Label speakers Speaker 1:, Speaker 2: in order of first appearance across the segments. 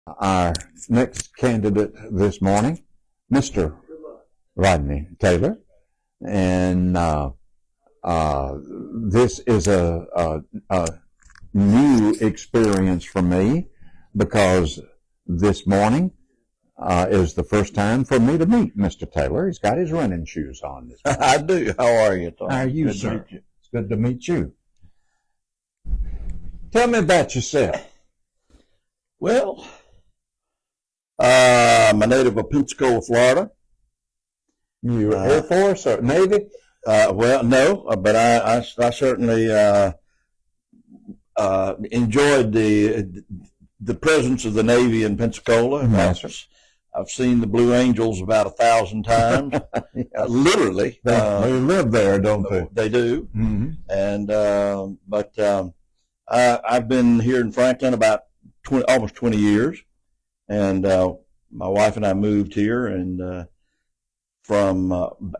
Speaker 1: Our next candidate this morning, Mr. Rodney Taylor, and this is a new experience for me because this morning is the first time for me to meet Mr. Taylor. He's got his running shoes on this morning.
Speaker 2: I do. How are you, Tom?
Speaker 1: How are you,
Speaker 2: Good
Speaker 1: sir?
Speaker 2: to meet you.
Speaker 1: It's good to meet you. Tell me about yourself.
Speaker 2: Well, I'm a native of Pensacola, Florida.
Speaker 1: You Air Force or Navy?
Speaker 2: Well, no, but I certainly enjoyed the presence of the Navy in Pensacola.
Speaker 1: Yes,
Speaker 2: I've seen the Blue Angels about 1,000 times, literally.
Speaker 1: They live there, don't they?
Speaker 2: They do.
Speaker 1: Mm-hmm.
Speaker 2: And I've been here in Franklin about almost 20 years, and my wife and I moved here, and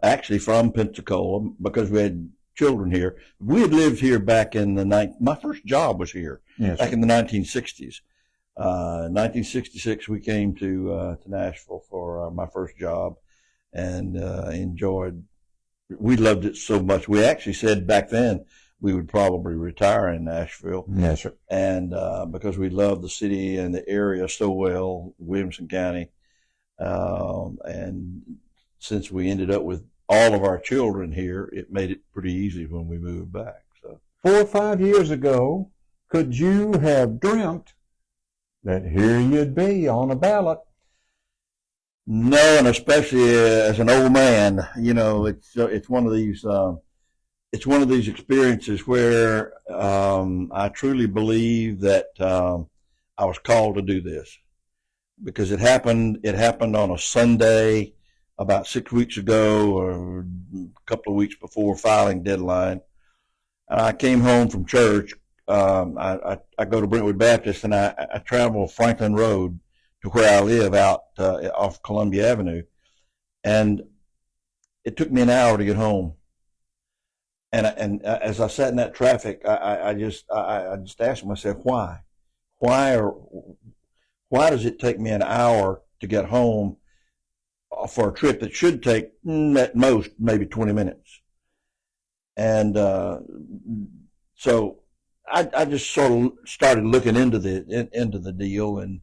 Speaker 2: actually from Pensacola because we had children here. We had lived here back in my first job was here,
Speaker 1: yes,
Speaker 2: back in the 1960s. 1966, we came to Nashville for my first job, and we loved it so much. We actually said back then we would probably retire in Nashville.
Speaker 1: Yes, sir.
Speaker 2: And because we loved the city and the area so well, Williamson County. And since we ended up with all of our children here, it made it pretty easy when we moved back. So
Speaker 1: 4 or 5 years ago, could you have dreamt that here you'd be on a ballot?
Speaker 2: No, and especially as an old man, it's one of these. It's one of these experiences where I truly believe that I was called to do this because it happened. It happened on a Sunday about 6 weeks ago, or a couple of weeks before filing deadline. And I came home from church. I go to Brentwood Baptist, and I travel Franklin Road to where I live out off Columbia Avenue, and it took me an hour to get home. And as I sat in that traffic, I just asked myself, why does it take me an hour to get home for a trip that should take at most maybe 20 minutes? And so I just sort of started looking into the deal, and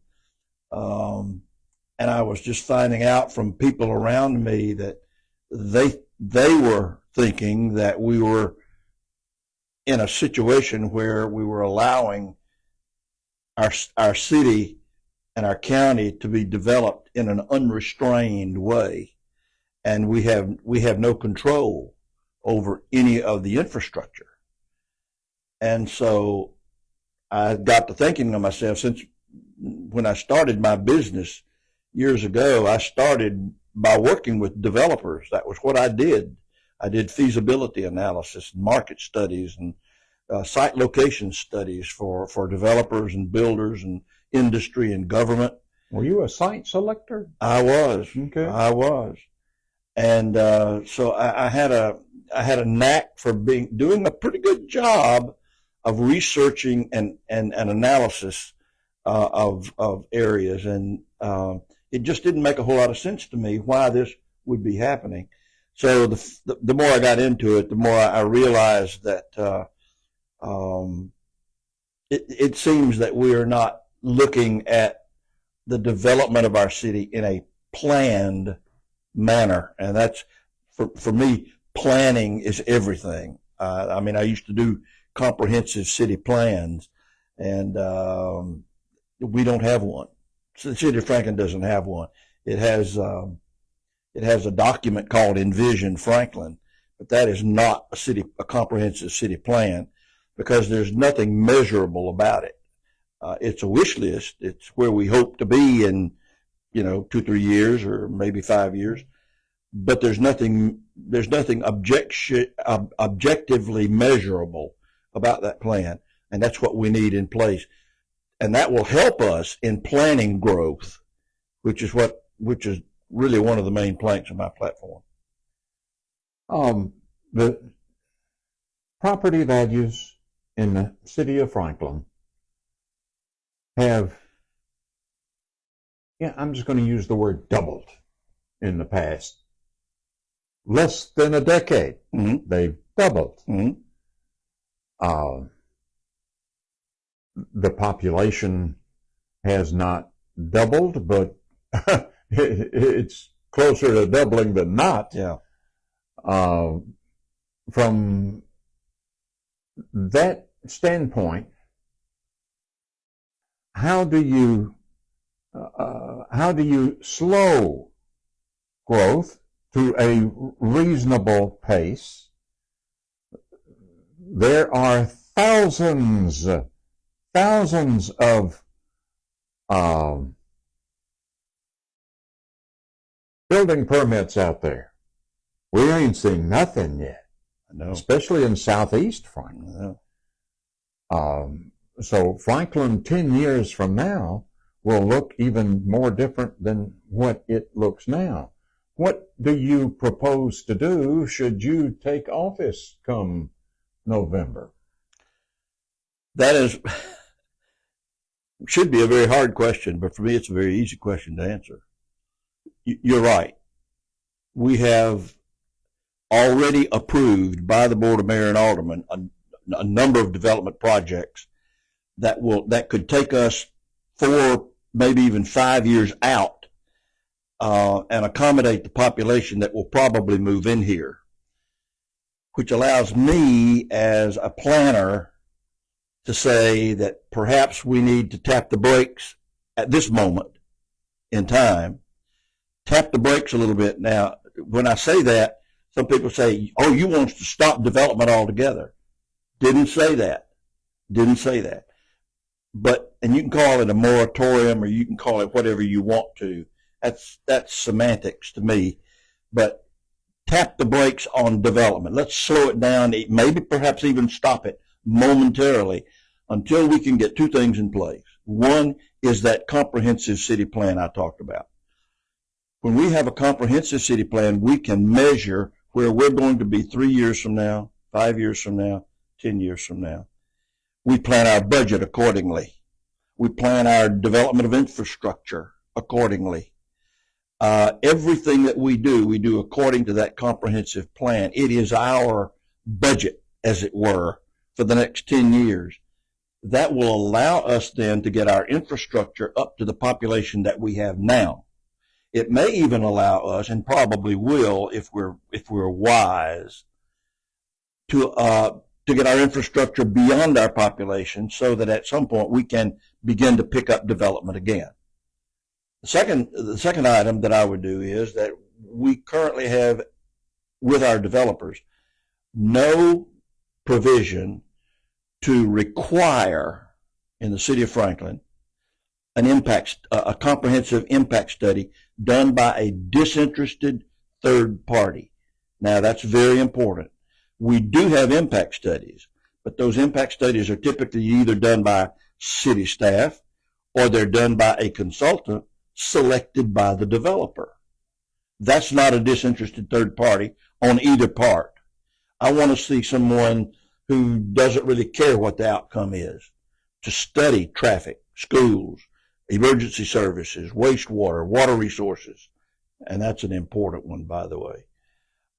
Speaker 2: I was just finding out from people around me that they were thinking that we were in a situation where we were allowing our city and our county to be developed in an unrestrained way, and we have no control over any of the infrastructure. And so I got to thinking to myself, since when I started my business years ago, I started by working with developers. That was what I did. I did feasibility analysis and market studies and site location studies for developers and builders and industry and government.
Speaker 1: Were you a site selector?
Speaker 2: I was.
Speaker 1: Okay.
Speaker 2: I was. And so I had a knack for doing a pretty good job of researching and analysis of areas, and it just didn't make a whole lot of sense to me why this would be happening. So the more I got into it, the more I realized that it seems that we are not looking at the development of our city in a planned manner, and that's for me. Planning is everything. I mean, I used to do comprehensive city plans, and we don't have one. So the city of Franklin doesn't have one. It has a document called Envision Franklin, but that is not a comprehensive city plan because there's nothing measurable about it. It's a wish list. It's where we hope to be in, 2-3 years or maybe 5 years, but there's nothing objectively measurable about that plan, and that's what we need in place, and that will help us in planning growth, which is really one of the main planks of my platform.
Speaker 1: The property values in the city of Franklin have I'm just going to use the word doubled in the past less than a decade.
Speaker 2: Mm-hmm.
Speaker 1: They've doubled.
Speaker 2: Mm-hmm.
Speaker 1: The population has not doubled, but it's closer to doubling than not.
Speaker 2: Yeah.
Speaker 1: From that standpoint, how do you slow growth to a reasonable pace? There are thousands of building permits out there. We ain't seen nothing yet,
Speaker 2: I know.
Speaker 1: especially in Southeast Franklin. So Franklin 10 years from now will look even more different than what it looks now. What do you propose to do should you take office come November?
Speaker 2: That should be a very hard question, but for me it's a very easy question to answer. You're right. We have already approved by the Board of Mayor and Aldermen a number of development projects that could take us 4, maybe even 5 years out, and accommodate the population that will probably move in here, which allows me as a planner to say that perhaps we need to tap the brakes at this moment in time, tap the brakes a little bit. Now, when I say that, some people say, oh, you want us to stop development altogether. Didn't say that. But, and you can call it a moratorium or you can call it whatever you want to. That's semantics to me. But tap the brakes on development. Let's slow it down, maybe perhaps even stop it momentarily until we can get two things in place. One is that comprehensive city plan I talked about. When we have a comprehensive city plan, we can measure where we're going to be 3 years from now, 5 years from now, 10 years from now. We plan our budget accordingly. We plan our development of infrastructure accordingly. Everything that we do according to that comprehensive plan. It is our budget, as it were, for the next 10 years. That will allow us then to get our infrastructure up to the population that we have now. It may even allow us, and probably will if we're wise, to get our infrastructure beyond our population so that at some point we can begin to pick up development again. The second item that I would do is that we currently have with our developers no provision to require in the city of Franklin a comprehensive impact study done by a disinterested third party. Now that's very important. We do have impact studies, but those impact studies are typically either done by city staff or they're done by a consultant selected by the developer. That's not a disinterested third party on either part. I want to see someone who doesn't really care what the outcome is to study traffic, schools, emergency services, wastewater, water resources. And that's an important one, by the way.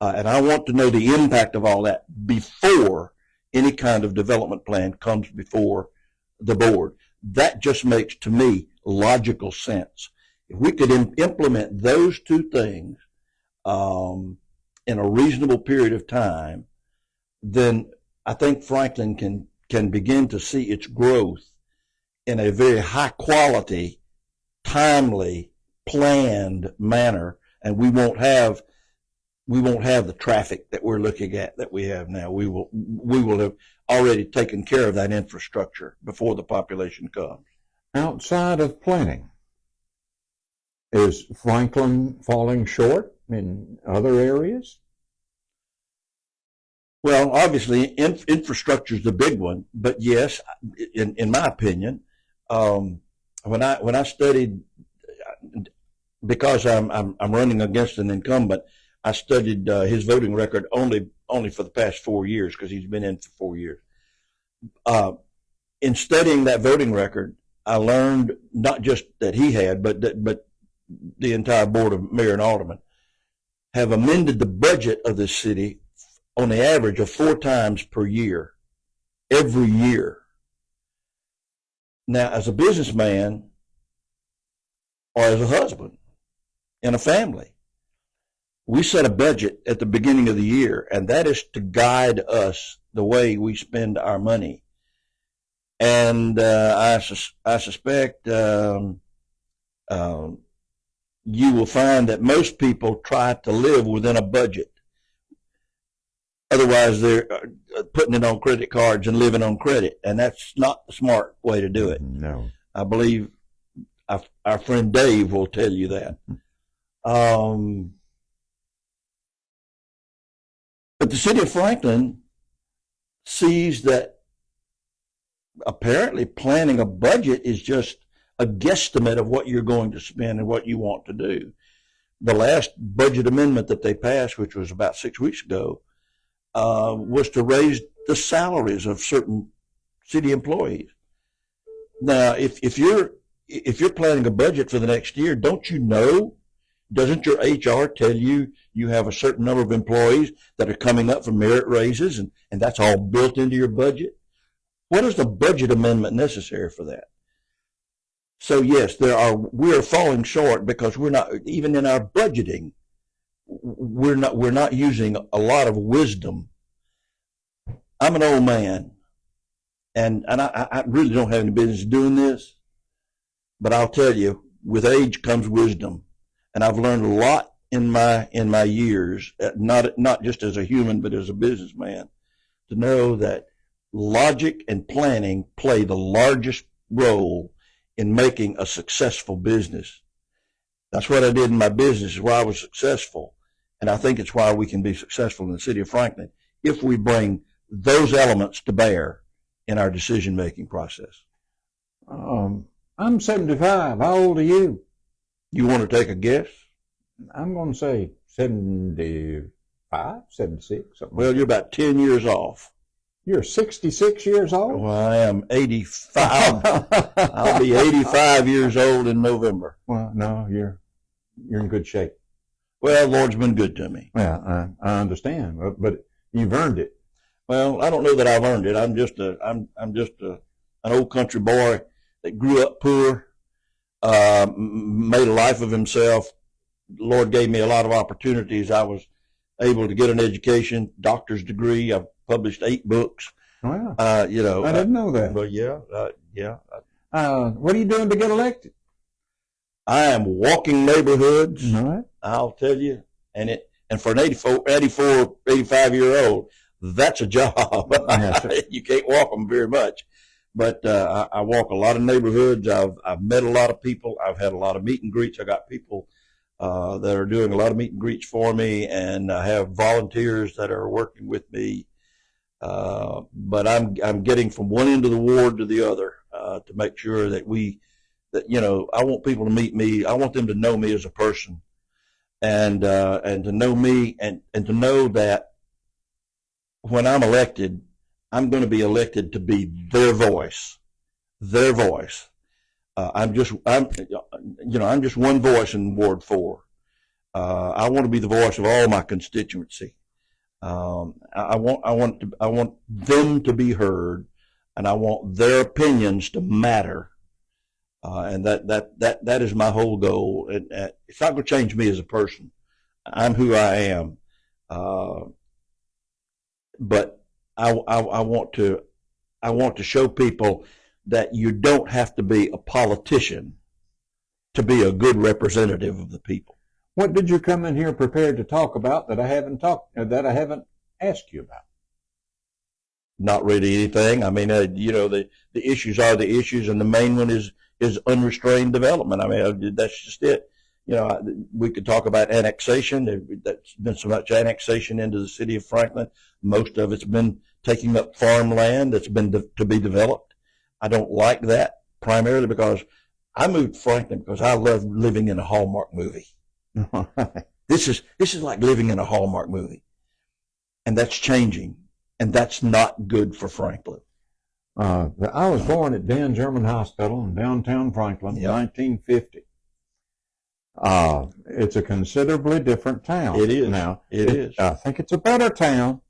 Speaker 2: And I want to know the impact of all that before any kind of development plan comes before the board. That just makes, to me, logical sense. If we could implement those two things in a reasonable period of time, then I think Franklin can begin to see its growth in a very high quality, timely, planned manner, and we won't have the traffic that we're looking at that we have now. We will have already taken care of that infrastructure before the population comes.
Speaker 1: Outside of planning, is Franklin falling short in other areas?
Speaker 2: Well, obviously, infrastructure is the big one, but yes, in my opinion, when I studied, because I'm running against an incumbent, I studied his voting record only for the past 4 years because he's been in for 4 years. In studying that voting record, I learned not just that he had, but the entire board of mayor and aldermen, have amended the budget of this city on the average of 4 times per year, every year. Now, as a businessman or as a husband in a family, we set a budget at the beginning of the year, and that is to guide us the way we spend our money. And I suspect you will find that most people try to live within a budget. Otherwise, they're putting it on credit cards and living on credit, and that's not the smart way to do it.
Speaker 1: No.
Speaker 2: I believe our friend Dave will tell you that. But the city of Franklin sees that apparently planning a budget is just a guesstimate of what you're going to spend and what you want to do. The last budget amendment that they passed, which was about 6 weeks ago, was to raise the salaries of certain city employees. Now, if you're planning a budget for the next year, don't you know? Doesn't your HR tell you you have a certain number of employees that are coming up for merit raises, and that's all built into your budget? What is the budget amendment necessary for that? So yes, we are falling short because we're not, even in our budgeting, we're not using a lot of wisdom. I'm an old man, and I really don't have any business doing this, but I'll tell you, with age comes wisdom, and I've learned a lot in my years, not just as a human but as a businessman, to know that logic and planning play the largest role in making a successful business. That's what I did in my business, is why I was successful. And I think it's why we can be successful in the city of Franklin if we bring those elements to bear in our decision-making process.
Speaker 1: I'm 75. How old are you?
Speaker 2: You want to take a guess?
Speaker 1: I'm going to say 75, 76, something.
Speaker 2: Well, you're about 10 years off.
Speaker 1: You're 66 years old?
Speaker 2: Well, I am 85. I'll be 85 years old in November.
Speaker 1: Well, no, you're in good shape.
Speaker 2: Well, the Lord's been good to me.
Speaker 1: Yeah, I understand, but you've earned it.
Speaker 2: Well, I don't know that I've earned it. I'm just an old country boy that grew up poor, made a life of himself. The Lord gave me a lot of opportunities. I was able to get an education, doctor's degree. I've published 8 books.
Speaker 1: Wow.
Speaker 2: I
Speaker 1: didn't know that.
Speaker 2: But yeah.
Speaker 1: What are you doing to get elected?
Speaker 2: I am walking neighborhoods.
Speaker 1: All right.
Speaker 2: I'll tell you, and for an 85-year-old, that's a job.
Speaker 1: Yes,
Speaker 2: you can't walk them very much, but I walk a lot of neighborhoods. I've met a lot of people. I've had a lot of meet and greets. I got people that are doing a lot of meet and greets for me, and I have volunteers that are working with me. But I'm getting from one end of the ward to the other to make sure that I want people to meet me. I want them to know me as a person, and to know me, and to know that when I'm elected, I'm going to be elected to be their voice. I'm just one voice in Ward 4. I want to be the voice of all my constituency. I want them to be heard, and I want their opinions to matter. And that is my whole goal. And it's not going to change me as a person. I'm who I am. But I want to show people that you don't have to be a politician to be a good representative of the people.
Speaker 1: What did you come in here prepared to talk about that I haven't asked you about?
Speaker 2: Not really anything. I mean, the issues are the issues, and the main one is unrestrained development. I mean, that's just it. We could talk about annexation. There's been so much annexation into the city of Franklin. Most of it's been taking up farmland that's been to be developed. I don't like that, primarily because I moved to Franklin because I love living in a Hallmark movie. This is like living in a Hallmark movie, and that's changing, and that's not good for Franklin.
Speaker 1: I was born at Dan German Hospital in downtown Franklin in 1950. It's a considerably different town.
Speaker 2: It is.
Speaker 1: Now,
Speaker 2: It is.
Speaker 1: I think it's a better town,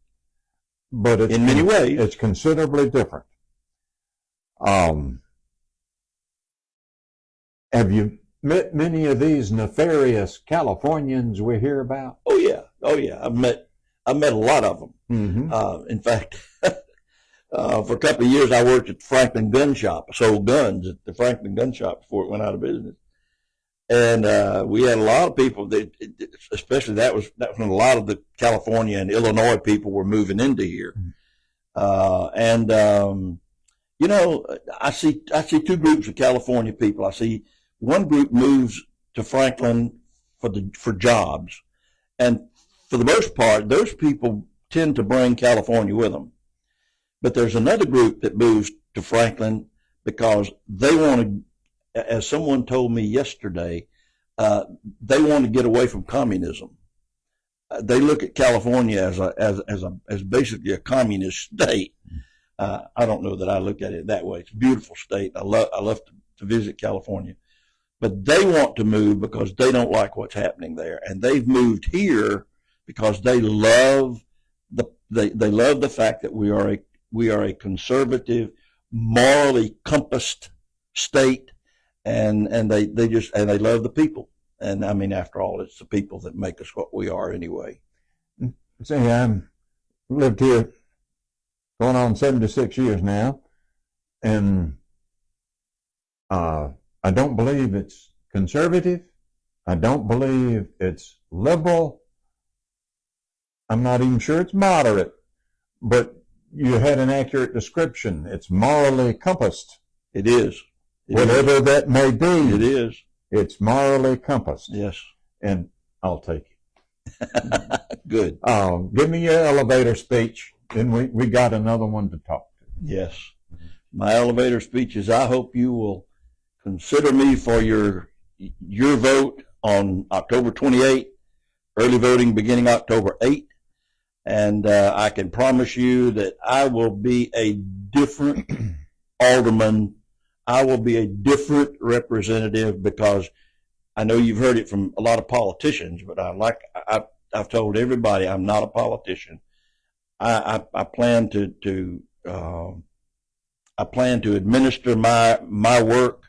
Speaker 1: but it's,
Speaker 2: In many ways.
Speaker 1: it's considerably different. Have you met many of these nefarious Californians we hear about?
Speaker 2: Oh yeah. I've met a lot of them.
Speaker 1: Mm-hmm.
Speaker 2: In fact, for a couple of years, I worked at the Franklin Gun Shop. I sold guns at the Franklin Gun Shop before it went out of business. And we had a lot of people that, especially that was when a lot of the California and Illinois people were moving into here. You know, I see two groups of California people. I see one group moves to Franklin for jobs, and for the most part, those people tend to bring California with them. But there's another group that moves to Franklin because they want to, as someone told me yesterday, they want to get away from communism. They look at California as basically a communist state. I don't know that I look at it that way. It's a beautiful state. I love to visit California, but they want to move because they don't like what's happening there, and they've moved here because they love the fact that we are a conservative, morally compassed state. And they love the people. And I mean, after all, it's the people that make us what we are anyway.
Speaker 1: See, I've lived here going on 76 years now, and I don't believe it's conservative. I don't believe it's liberal. I'm not even sure it's moderate, but you had an accurate description. It's morally compassed.
Speaker 2: It is.
Speaker 1: Whatever that may be.
Speaker 2: It is.
Speaker 1: It's morally compassed.
Speaker 2: Yes.
Speaker 1: And I'll take it.
Speaker 2: Good.
Speaker 1: Give me your elevator speech. Then we got another one to talk to.
Speaker 2: Yes. My elevator speech is, I hope you will consider me for your vote on October 28th, early voting beginning October 8th. And I can promise you that I will be a different alderman. I will be a different representative, because I know you've heard it from a lot of politicians, but I've told everybody I'm not a politician. I plan to administer my work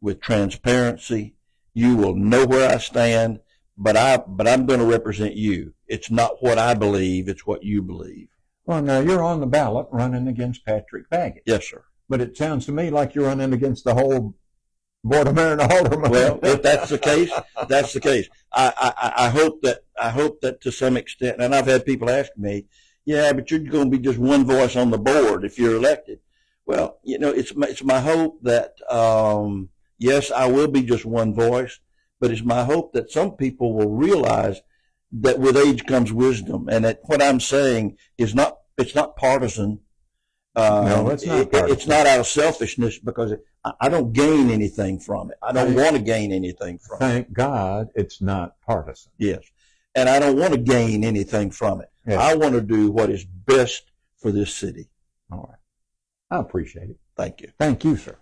Speaker 2: with transparency. You will know where I stand, but I'm going to represent you. It's not what I believe; it's what you believe.
Speaker 1: Well, now you're on the ballot running against Patrick Baggett.
Speaker 2: Yes, sir.
Speaker 1: But it sounds to me like you're running against the whole Board of Mayor and Aldermen.
Speaker 2: Well, if that's the case, that's the case. I hope that to some extent, and I've had people ask me, yeah, but you're going to be just one voice on the board if you're elected. Well, you know, it's my hope that, yes, I will be just one voice, but it's my hope that some people will realize that with age comes wisdom, and that what I'm saying it's not partisan.
Speaker 1: No, it's not partisan.
Speaker 2: It's not out of selfishness, because I don't gain anything from it. I don't want to gain anything from it.
Speaker 1: Thank God it's not partisan.
Speaker 2: Yes. And I don't want to gain anything from it.
Speaker 1: Yes.
Speaker 2: I want to do what is best for this city.
Speaker 1: All right. I appreciate it.
Speaker 2: Thank you.
Speaker 1: Thank you, sir.